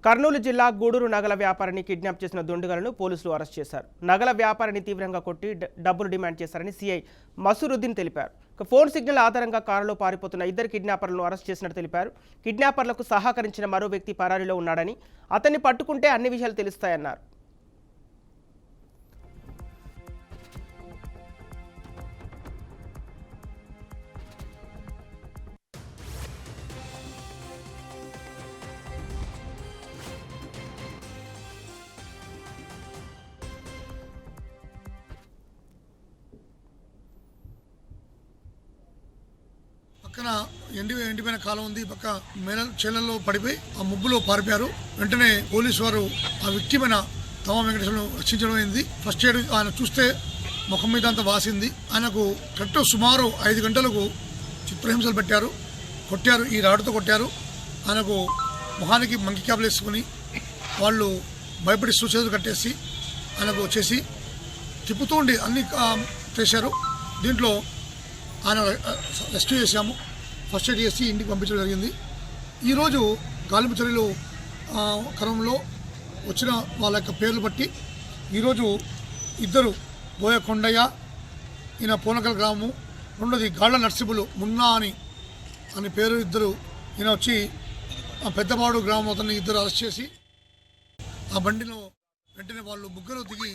కర్నూలు జిల్లా గూడూరు నగల వ్యాపారిని కిడ్నాప్ చేసిన దుండగులను పోలీసులు అరెస్ట్ చేశారు. నగల వ్యాపారిని తీవ్రంగా కొట్టి డబ్బులు డిమాండ్ చేశారని సీఐ మసూరుద్దీన్ తెలిపారు. ఫోన్ సిగ్నల్ ఆధారంగా కారులో పారిపోతున్న ఇద్దరు కిడ్నాపర్లను అరెస్ట్ చేసినట్టు తెలిపారు. కిడ్నాపర్లకు సహకరించిన మరో వ్యక్తి పరారీలో ఉన్నాడని, అతన్ని పట్టుకుంటే అన్ని విషయాలు తెలుస్తాయన్నారు. పక్కన ఎండిపోయిన కాలం ఉంది. పక్క చేలల్లో పడిపోయి ఆ ముగ్గులో పారిపోయారు. వెంటనే పోలీసు వారు ఆ వ్యక్తిమైన తమ వెంకటేశ్వరను రక్షించడం అయింది. ఫస్ట్ ఎయిడ్ ఆయన చూస్తే ముఖం మీద అంతా వాసింది. ఆయనకు కరెక్ట్ సుమారు 5 గంటలకు చిత్రహింసలు పెట్టారు, కొట్టారు, ఈ రాడుతో కొట్టారు. ఆయనకు ముఖానికి మంకి క్యాప్లు వేసుకుని వాళ్ళు భయపడి చేతులు కట్టేసి ఆయనకు వచ్చేసి తిప్పుతూ ఉండి అన్ని చేశారు. దీంట్లో ఆయన రెస్క్యూ చేశాము, ఫస్ట్ ఎయిడ్ చేసి ఇంటికి పంపించడం జరిగింది. ఈరోజు గాలింపు చర్యలు క్రమంలో వచ్చిన వాళ్ళ యొక్క పేర్లు బట్టి ఈరోజు ఇద్దరు బోయ కొండయ్య, ఈయన పూనకల్ గ్రామము, రెండోది గాళ్ళ నర్సింహులు మున్నా అని పేరు ఇద్దరు, ఈయన వచ్చి పెద్దపాడు గ్రామం అతన్ని ఇద్దరు అరెస్ట్ చేసి ఆ బండిలో వెంటనే వాళ్ళు ముగ్గురు దిగి